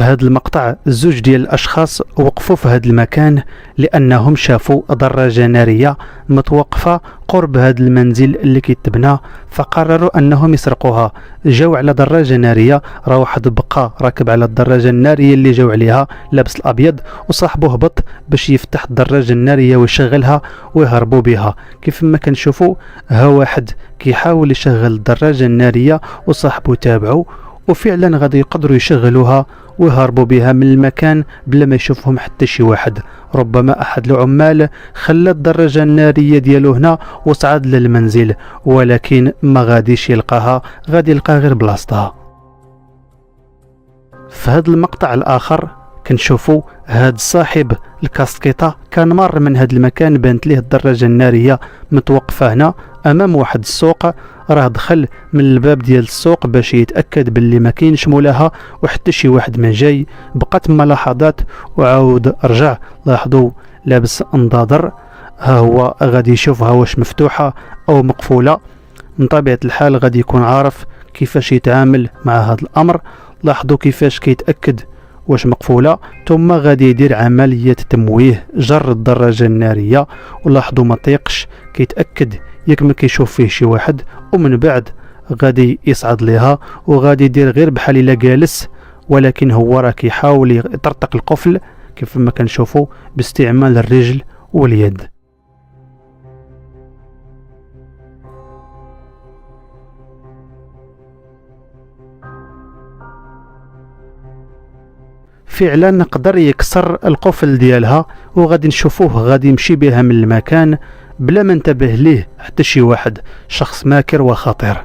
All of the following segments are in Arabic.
في هذا المقطع زوج ديال الاشخاص وقفوا في هذا المكان لانهم شافوا دراجه ناريه متوقفه قرب هذا المنزل اللي كيتبنى، فقرروا انهم يسرقوها. جاو على دراجه ناريه، راه واحد بقى راكب على الدراجه الناريه اللي جاو عليها لابس الابيض، وصاحبه هبط باش يفتح الدراجه الناريه ويشغلها ويهربوا بها. كيف ما كنشوفوا ها واحد كيحاول يشغل الدراجه الناريه وصاحبه تابعه، وفعلا غادي يقدروا يشغلوها ويهربوا بها من المكان بلا ما يشوفهم حتى شي واحد. ربما احد العمال خلى الدراجه الناريه ديالو هنا وصعد للمنزل، ولكن ما غاديش يلقاها، غادي يلقى غير بلاصتها. في هذا المقطع الاخر كنشوفوا هاد صاحب الكاسكيطه كان مار من هاد المكان، بانت ليه الدراجه الناريه متوقفه هنا امام واحد السوق، راه دخل من الباب ديال السوق باش يتاكد باللي ما كاينش مولاها وحتى شي واحد ما جاي. بقات تما لحظات وعاود رجع، لاحظوا لابس انضادر، ها هو غادي يشوفها واش مفتوحه او مقفوله. من طبيعه الحال غادي يكون عارف كيفاش يتعامل مع هذا الامر. لاحظوا كيفاش كيتاكد واش مقفوله، ثم غادي يدير عمليه تمويه جر الدراجه الناريه، ولاحظوا ما طيقش، كيتاكد ياك ما كيشوف فيه شي واحد، ومن بعد غادي يصعد ليها وغادي يدير غير بحال الا جالس، ولكن هو راه كيحاول يطرطق القفل كيف ما كنشوفوا باستعمال الرجل واليد. فعلا قدر يكسر القفل ديالها، وغادي نشوفوه غادي يمشي بها من المكان بلا ما انتبه ليه حتى شي واحد، شخص ماكر وخطير.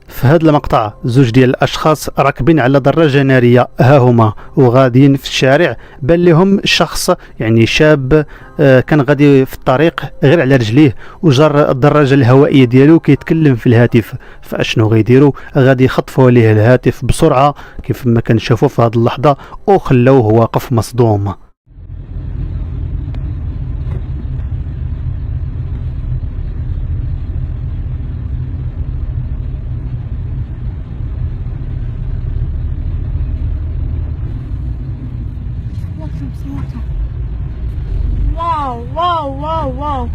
في هذا المقطع زوج ديال الاشخاص راكبين على دراجه ناريه، ها هما وغاديين في الشارع، بان لهم شخص يعني شاب كان غادي في الطريق غير على رجليه وجر الدراجه الهوائيه ديالو كيتكلم في الهاتف. فاشنو غيديروا؟ غادي يخطفوا عليه الهاتف بسرعه كيف ما كنشوفوا في هذه اللحظه، وخلوه واقف مصدوم. واو.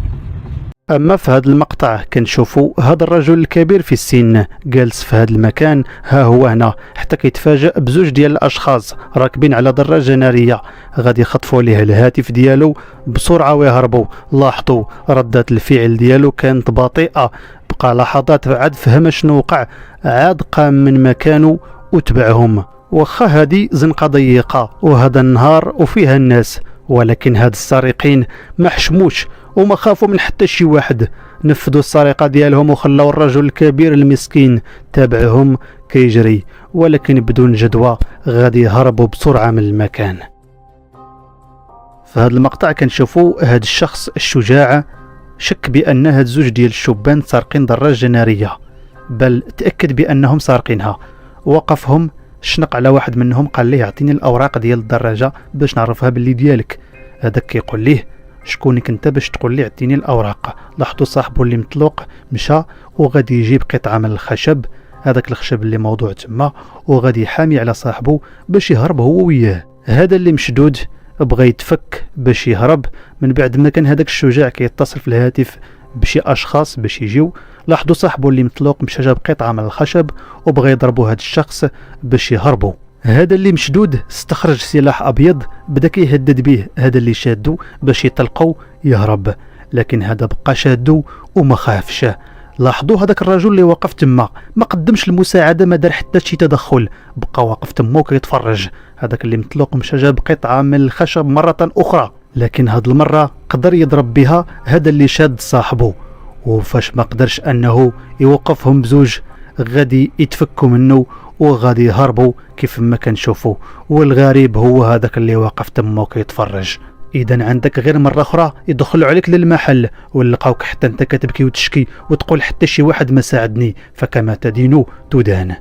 اما في هذا المقطع كنشوفوا هذا الرجل الكبير في السن جالس في هذا المكان، ها هو هنا، حتى كيتفاجأ بزوج ديال الاشخاص راكبين على دراجه ناريه غادي يخطفوا ليه الهاتف ديالو بسرعه ويهربوا. لاحظوا ردة الفعل ديالو كانت بطيئه، بقى لحظات عاد فهم شنو وقع، عاد قام من مكانه وتبعهم. واخا هذه زنقه ضيقه وهذا النهار وفيها الناس، ولكن هاد السارقين ما حشموش وما خافوا من حتى شي واحد، نفذوا السرقه ديالهم وخلاو الرجل الكبير المسكين تابعهم كيجري، ولكن بدون جدوى غادي يهربوا بسرعه من المكان. في هذا المقطع كنشوفوا هاد الشخص الشجاع شك بان هاد زوج ديال الشبان سارقين دراجه ناريه، بل تاكد بانهم سارقينها. وقفهم شنق على واحد منهم، قال ليه اعطيني الاوراق ديال الدراجه باش نعرفها باللي ديالك. هذاك كيقول ليه شكونك انت باش تقول لي اعطيني الاوراق؟ لاحظوا صاحبه اللي مطلوق مشى وغادي يجيب قطعه من الخشب، هذاك الخشب اللي موضوع تما، وغادي يحامي على صاحبه باش يهرب هو وياه. هذا اللي مشدود بغى يتفك باش يهرب، من بعد ما كان هذاك الشجاع كيتصل في الهاتف بشي اشخاص باش يجيو. لاحظوا صاحبه اللي مطلوق مشى جاب قطعه من الخشب وبغى يضربوا هذا الشخص باش يهربوا. هذا اللي مشدود استخرج سلاح ابيض بدا كيهدد به هذا اللي شادو باش يطلقوا يهرب، لكن هذا بقى شادو وما خافش. لاحظوا هذاك الرجل اللي وقف تما ما قدمش المساعده، ما دار حتى شي تدخل، بقى واقف تما وكيتفرج. هذاك اللي مطلوق مشى جاب قطعه من الخشب مره اخرى، لكن هاد المره قدر يضرب بها هذا اللي شاد صاحبه، وفاش ما قدرش انه يوقفهم بزوج غادي يتفكوا منه وغادي يهربوا كيف ما كنشوفوا. والغريب هو هذاك اللي واقف تما وكيتفرج. اذا عندك غير مره اخرى يدخلوا عليك للمحل ونلقاوك حتى انت كتبكي وتشكي وتقول حتى شي واحد ما ساعدني، فكما تدين تدان.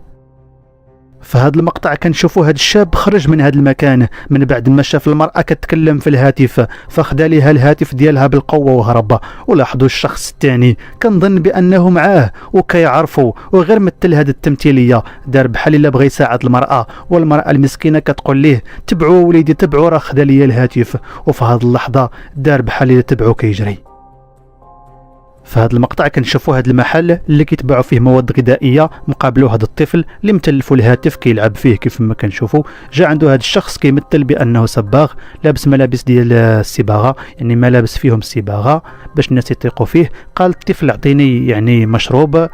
في هذا المقطع كنشوفوا هذا الشاب خرج من هذا المكان من بعد ما شاف المرأة كتكلم في الهاتف، فخدا ليها الهاتف ديالها بالقوة وهرب. ولاحظوا الشخص الثاني كنظن بأنه معاه وكيعرفوا، وغير مثل هذه التمثيلية دار بحال الا بغى يساعد المرأة، والمرأة المسكينة كتقول ليه تبعوا وليدي تبعوا راه خدا ليا الهاتف، وفي هذه اللحظة دار بحال الا تبعوا كيجري. في هذا المقطع كنشوفوا هذا المحل اللي كيتباعوا فيه مواد غذائيه، مقابلو هذا الطفل اللي متلفوا الهاتف كيلعب فيه. كيف ما كنشوفوا جا عنده هذا الشخص كيمثل بانه صباغ، لابس ملابس ديال الصباغه، يعني ملابس فيهم الصباغه باش الناس يثيقوا فيه. قال الطفل اعطيني يعني مشروب،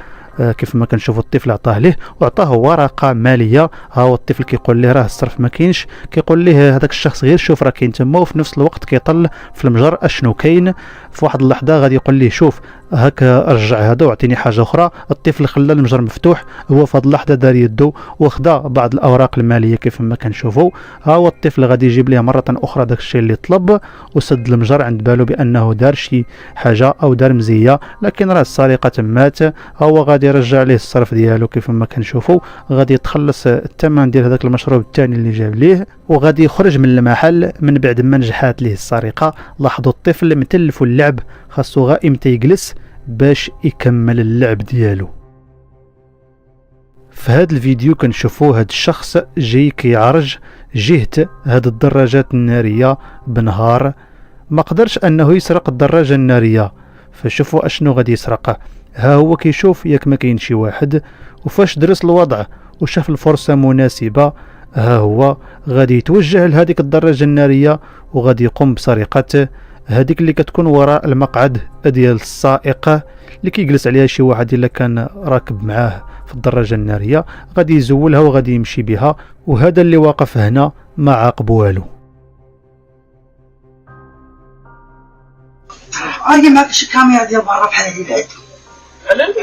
كيف ما كنشوفوا الطفل عطاه ليه وعطاه ورقه ماليه. ها هو الطفل كيقول ليه راه الصرف ما كاينش، كيقول ليه هذاك الشخص غير شوف راه كاين تما، وفي نفس الوقت كيطل في المجر اشنو كاين. في واحد اللحظه غادي يقول ليه شوف هاك رجع هذا واعطيني حاجه اخرى. الطفل خلى المجر مفتوح، هو في هذه اللحظه دار يدو وخدا بعض الاوراق الماليه كيف ما كنشوفوا. ها هو الطفل غادي يجيب ليه مره اخرى داك الشيء اللي طلب، وسد المجر عند بالو بانه دار شي حاجه او دار مزيه، لكن راه السرقه تمات. هو غادي يرجع ليه الصرف ديالو كيف ما كنشوفوا، غادي يتخلص الثمن ديال هذاك المشروب الثاني اللي جاب ليه، وغادي يخرج من المحل من بعد ما نجحات ليه السرقه. لاحظوا الطفل متلف اللعب، خاصو غا امتى يجلس باش يكمل اللعب ديالو. في هذا الفيديو كنشوفوا هذا الشخص جاي كيعرج جهة هذه الدراجات النارية بنهار، ما قدرش انه يسرق الدراجة النارية، فشوفوا اشنو غادي يسرق. ها هو كيشوف ياك ما كاين شي واحد، وفاش درس الوضع وشاف الفرصة مناسبة ها هو غادي يتوجه لهذيك الدراجة النارية وغادي يقوم بسرقة هذيك اللي كتكون وراء المقعد ديال السائق اللي كيجلس عليها شي واحد الا كان راكب معاه في الدراجة النارية. غادي يزولها وغادي يمشي بها، وهذا اللي واقف هنا ما عاقب والو. عندي معك شي كاميرا ديال برا بحال هادي بعد. حلال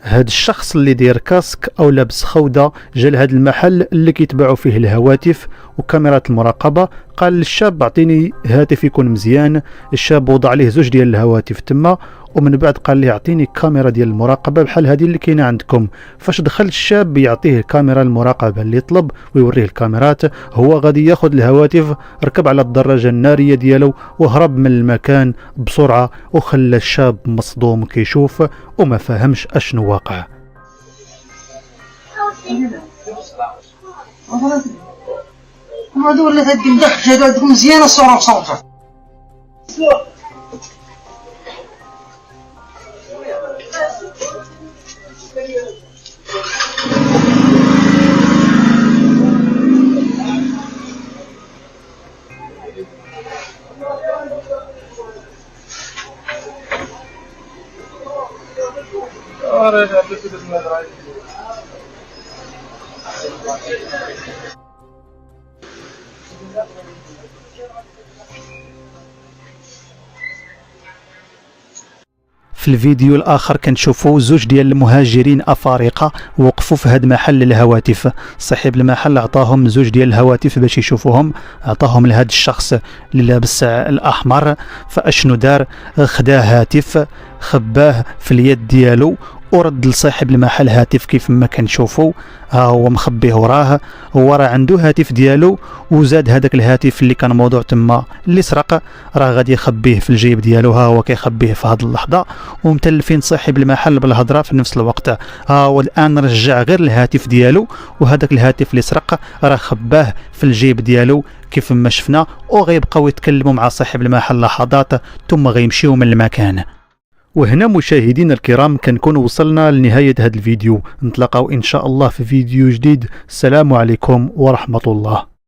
هاد الشخص اللي داير كاسك او لابس خوذه جا لهاد المحل اللي كيتباعوا فيه الهواتف وكاميرات المراقبه. قال للشاب اعطيني هاتف يكون مزيان. الشاب وضع عليه زوج ديال الهواتف تما، ومن بعد قال ليه اعطيني كاميرا ديال المراقبه بحال هذه اللي كاينه عندكم. فاش دخل الشاب يعطيه الكاميرا المراقبه اللي طلب ويوريه الكاميرات، هو غادي ياخذ الهواتف، ركب على الدراجه الناريه ديالو وهرب من المكان بسرعه، وخلى الشاب مصدوم كيشوف وما فهمش اشنو واقع. هادو ولا هادي مدخل هادو عندكم مزيانه الصوره مصوته. في الفيديو الاخر كنشوفوا زوج ديال المهاجرين افارقه وقفوا في هذا محل الهواتف. صاحب المحل عطاهم زوج ديال الهواتف باش يشوفوهم، عطاهم لهذا الشخص اللي لابس الاحمر. فاشنو دار؟ خدا هاتف خباه في اليد ديالو ورد لصاحب المحل هاتف كيف ما كنشوفوا. ها هو مخبيه وراه، هو راه عنده هاتف ديالو، وزاد هذاك الهاتف اللي كان موضوع تما اللي سرق راه غادي يخبيه في الجيب ديالو. ها هو كيخبيه في هذه اللحظه، ومتلفين صاحب المحل بالهضره في نفس الوقت. ها هو الان رجع غير الهاتف ديالو، وهذاك الهاتف اللي سرق راه خباه في الجيب ديالو كيف ما شفنا، وغيبقاو يتكلموا مع صاحب المحل لحظات ثم غيمشيو من المكان. وهنا مشاهدينا الكرام كنكون وصلنا لنهاية هذا الفيديو. نتلاقاو إن شاء الله في فيديو جديد. السلام عليكم ورحمة الله.